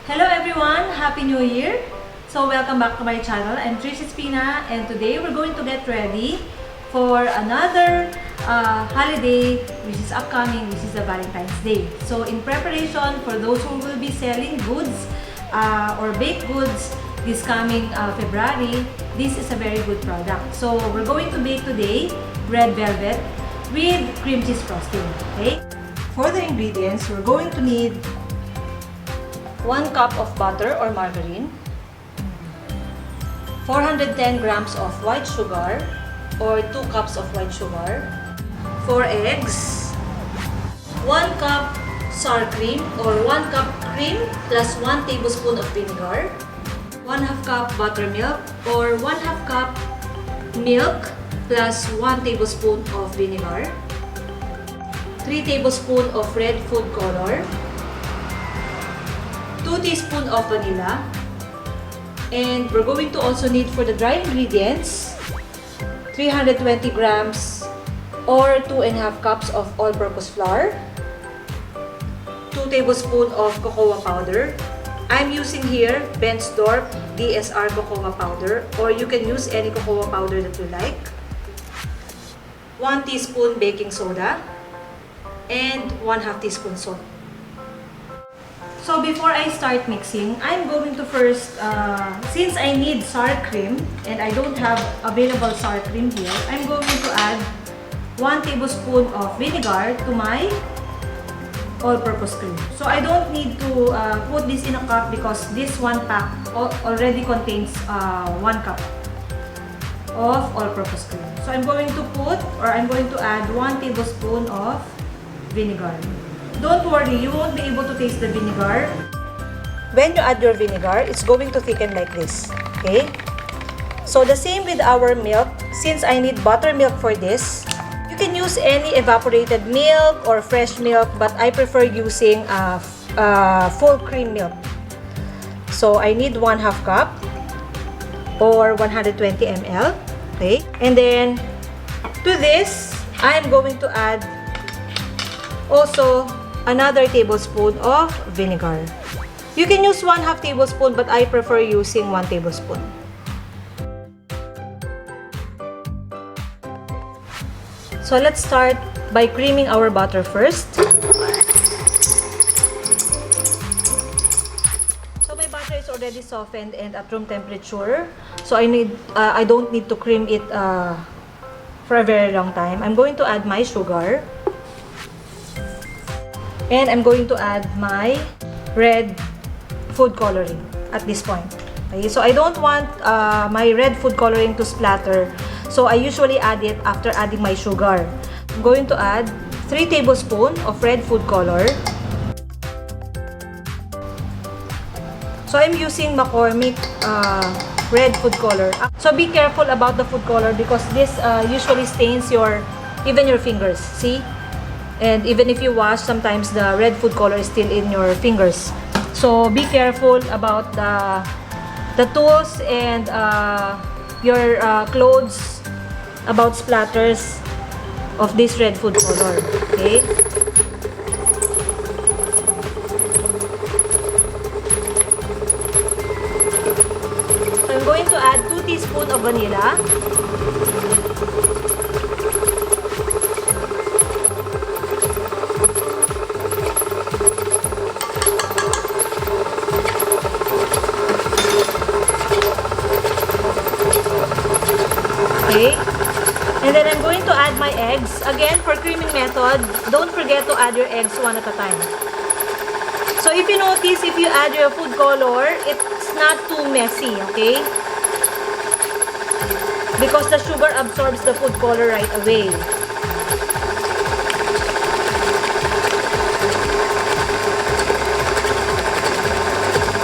Hello everyone! Happy New Year! So welcome back to my channel. I'm Tbsp and today we're going to get ready for another holiday which is upcoming, which is the Valentine's Day. So in preparation for those who will be selling goods or baked goods this coming February, this is a very good product. So we're going to bake today red velvet with cream cheese frosting. Okay? For the ingredients, we're going to need 1 cup of butter or margarine, 410 grams of white sugar or 2 cups of white sugar, 4 eggs, 1 cup sour cream or 1 cup cream plus 1 tablespoon of vinegar, 1/2 cup buttermilk or 1/2 cup milk plus 1 tablespoon of vinegar, 3 tablespoons of red food color, 2 teaspoons of vanilla, and we're going to also need for the dry ingredients 320 grams or 2.5 cups of all-purpose flour, 2 tablespoons of cocoa powder. I'm using here Bensdorp DSR cocoa powder, or you can use any cocoa powder that you like, 1 teaspoon baking soda, and 1/2 teaspoon salt. So before I start mixing, I'm going to first, since I need sour cream and I don't have available sour cream here, I'm going to add 1 tablespoon of vinegar to my all-purpose cream. So I don't need to put this in a cup because this one pack already contains 1 cup of all-purpose cream. So I'm going to add 1 tablespoon of vinegar. Don't worry, you won't be able to taste the vinegar. When you add your vinegar, it's going to thicken like this. Okay? So the same with our milk. Since I need buttermilk for this, you can use any evaporated milk or fresh milk, but I prefer using full cream milk. So I need 1/2 cup or 120 ml. Okay? And then to this, I'm going to add also another tablespoon of vinegar. You can use 1/2 tablespoon, but I prefer using 1 tablespoon. So let's start by creaming our butter first. So my butter is already softened and at room temperature. So I don't need to cream it for a very long time. I'm going to add my sugar. And I'm going to add my red food coloring at this point. Okay, so I don't want my red food coloring to splatter. So I usually add it after adding my sugar. I'm going to add 3 tablespoons of red food color. So I'm using McCormick red food color. So be careful about the food color because this usually stains even your fingers. See? And even if you wash, sometimes the red food color is still in your fingers. So be careful about the tools and your clothes about splatters of this red food color. Okay? So I'm going to add 2 teaspoons of vanilla. Okay. And then I'm going to add my eggs. Again, for creaming method, don't forget to add your eggs one at a time. So if you notice, if you add your food color, it's not too messy, okay? Because the sugar absorbs the food color right away.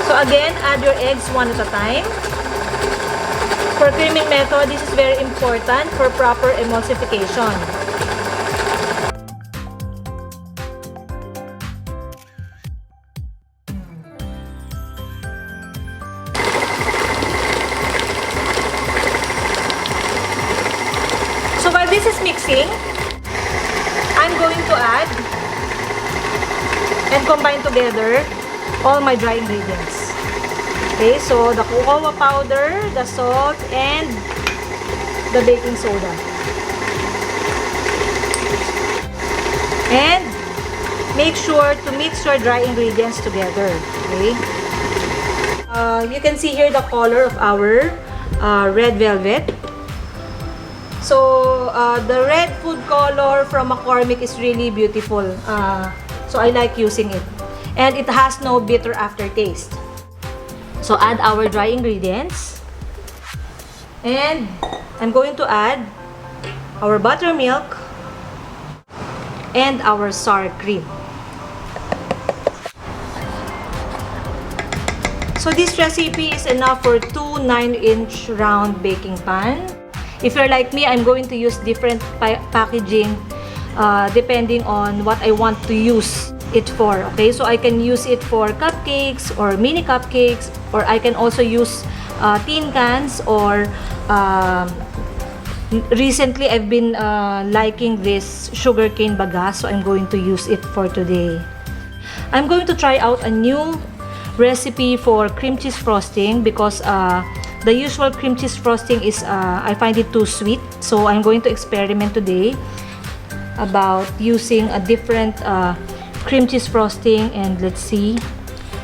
So again, add your eggs one at a time. For creaming method, this is very important for proper emulsification. So while this is mixing, I'm going to add and combine together all my dry ingredients. Okay, so the cocoa powder, the salt, and the baking soda. And make sure to mix your dry ingredients together. Okay. You can see here the color of our red velvet. So the red food color from McCormick is really beautiful. So I like using it. And it has no bitter aftertaste. So add our dry ingredients. And I'm going to add our buttermilk and our sour cream. So this recipe is enough for 2 9-inch round baking pan. If you're like me, I'm going to use different packaging depending on what I want to use it for. Okay, so I can use it for cupcakes or mini cupcakes, or I can also use tin cans, or recently I've been liking this sugarcane bagas, so I'm going to use it for today. I'm going to try out a new recipe for cream cheese frosting because the usual cream cheese frosting is I find it too sweet. So I'm going to experiment today about using a different cream cheese frosting, and let's see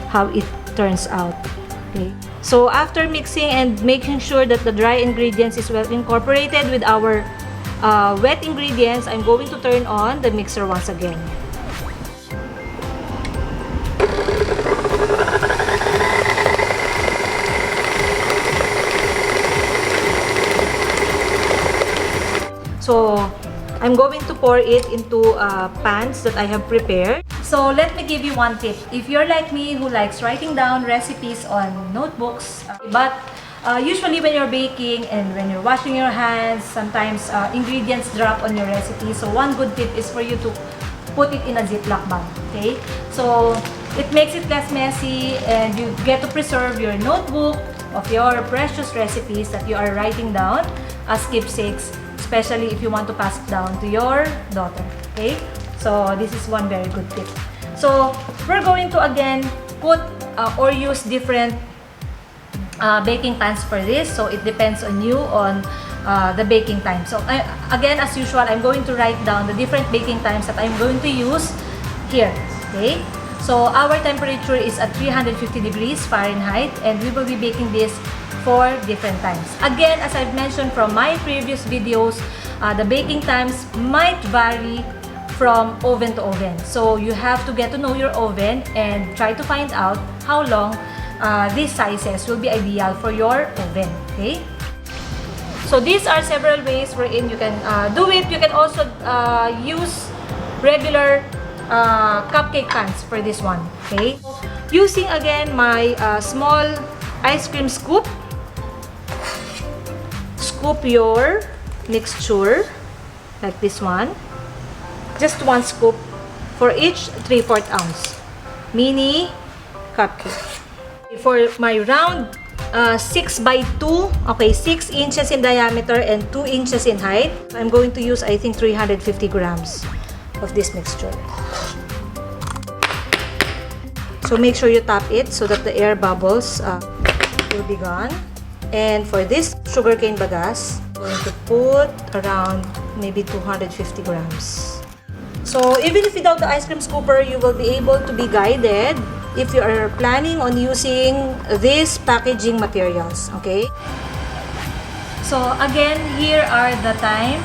how it turns out. Okay. So after mixing and making sure that the dry ingredients is well incorporated with our wet ingredients, I'm going to turn on the mixer once again. So I'm going to pour it into pans that I have prepared. So let me give you one tip. If you're like me who likes writing down recipes on notebooks, but usually when you're baking and when you're washing your hands, sometimes ingredients drop on your recipe. So one good tip is for you to put it in a Ziploc bag. Okay? So it makes it less messy, and you get to preserve your notebook of your precious recipes that you are writing down as keepsakes, especially if you want to pass it down to your daughter. Okay, so this is one very good tip. So we're going to again put or use different baking pans for this. So it depends on you on the baking time. So again, as usual, I'm going to write down the different baking times that I'm going to use here. Okay, so our temperature is at 350 degrees Fahrenheit, and we will be baking this for different times. Again, as I've mentioned from my previous videos, the baking times might vary from oven to oven. So you have to get to know your oven and try to find out how long these sizes will be ideal for your oven. Okay? So these are several ways wherein you can do it. You can also use regular cupcake pans for this one. Okay? Using again my small ice cream scoop, scoop your mixture like this one. Just one scoop for each 3/4 ounce mini cupcake. For my round 6 by 2, okay, 6 inches in diameter and 2 inches in height, I'm going to use, I think, 350 grams of this mixture. So make sure you tap it so that the air bubbles will be gone. And for this sugarcane bagas, I'm going to put around maybe 250 grams. So even if without the ice cream scooper, you will be able to be guided if you are planning on using these packaging materials. Okay? So again, here are the time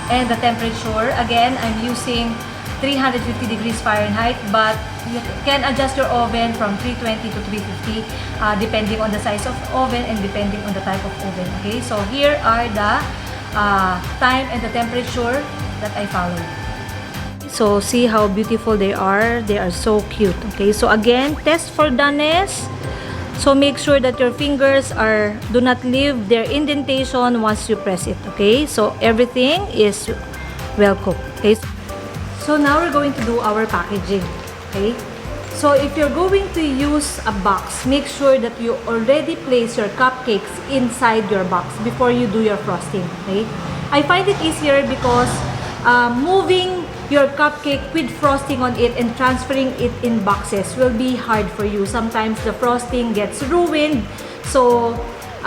and the temperature. Again, I'm using 350 degrees Fahrenheit, but you can adjust your oven from 320 to 350 depending on the size of oven and depending on the type of oven. Okay, so here are the time and the temperature that I followed. So see how beautiful they are. They are so cute. Okay, so again, test for doneness. So make sure that your fingers do not leave their indentation once you press it. Okay, so everything is well cooked. Okay, so now we're going to do our packaging. Okay, so if you're going to use a box, make sure that you already place your cupcakes inside your box before you do your frosting. Okay, I find it easier because moving your cupcake with frosting on it and transferring it in boxes will be hard for you. Sometimes the frosting gets ruined. So,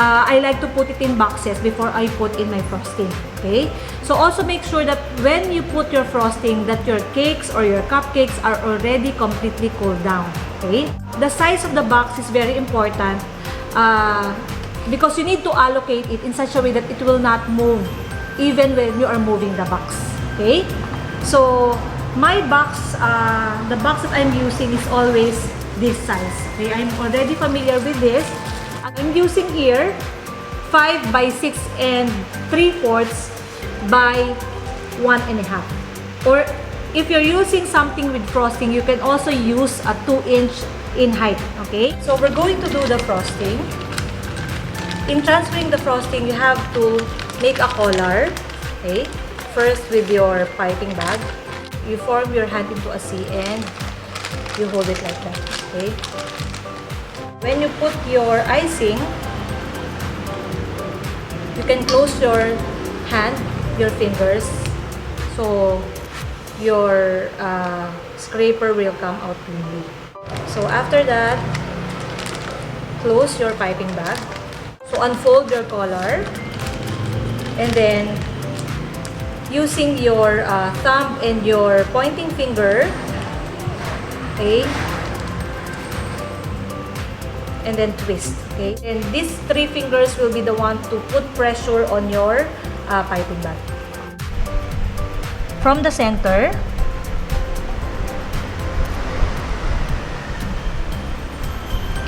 I like to put it in boxes before I put in my frosting. Okay? So, also make sure that when you put your frosting, that your cakes or your cupcakes are already completely cooled down. Okay? The size of the box is very important because you need to allocate it in such a way that it will not move even when you are moving the box. Okay? So, my box, the box that I'm using is always this size. Okay? I'm already familiar with this. I'm using here 5 by 6 and 3/4 by 1.5. Or if you're using something with frosting, you can also use a 2-inch in height. Okay? So we're going to do the frosting. In transferring the frosting, you have to make a collar. Okay? First with your piping bag, you form your hand into a C and you hold it like that. Okay? When you put your icing, you can close your hand, your fingers, so your scraper will come out cleanly. So after that, close your piping bag. So unfold your collar, and then using your thumb and your pointing finger, okay, and then twist. Okay, and these 3 fingers will be the one to put pressure on your piping bag. From the center,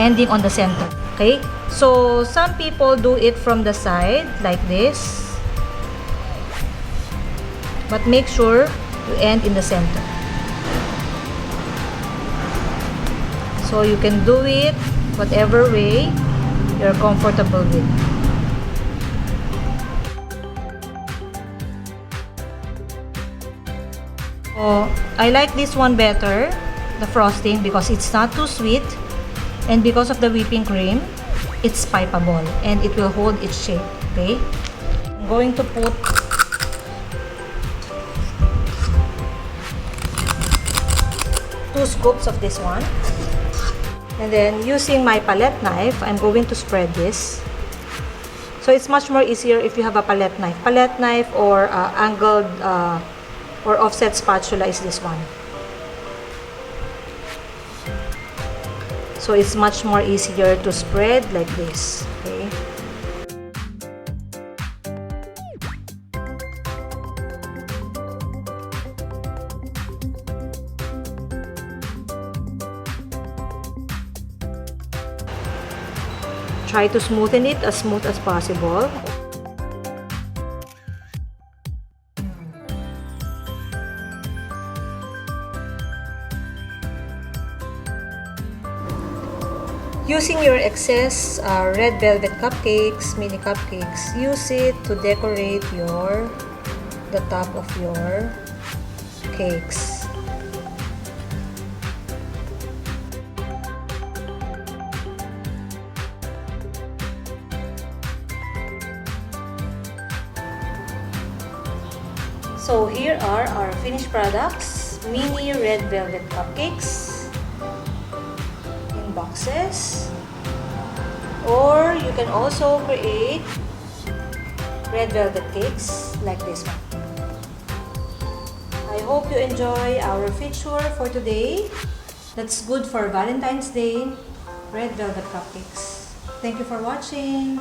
ending on the center. Okay, so some people do it from the side like this, but make sure you end in the center. So you can do it whatever way you're comfortable with. So I like this one better, the frosting, because it's not too sweet, and because of the whipping cream, it's pipeable and it will hold its shape. Okay, I'm going to put 2 scoops of this one. And then using my palette knife, I'm going to spread this. So it's much more easier if you have a palette knife. Palette knife or angled or offset spatula is this one. So it's much more easier to spread like this. Okay. Try to smoothen it as smooth as possible. Using your excess red velvet cupcakes, mini cupcakes, use it to decorate the top of your cakes. So here are our finished products, mini red velvet cupcakes in boxes, or you can also create red velvet cakes like this one. I hope you enjoy our feature for today. That's good for Valentine's Day, red velvet cupcakes. Thank you for watching.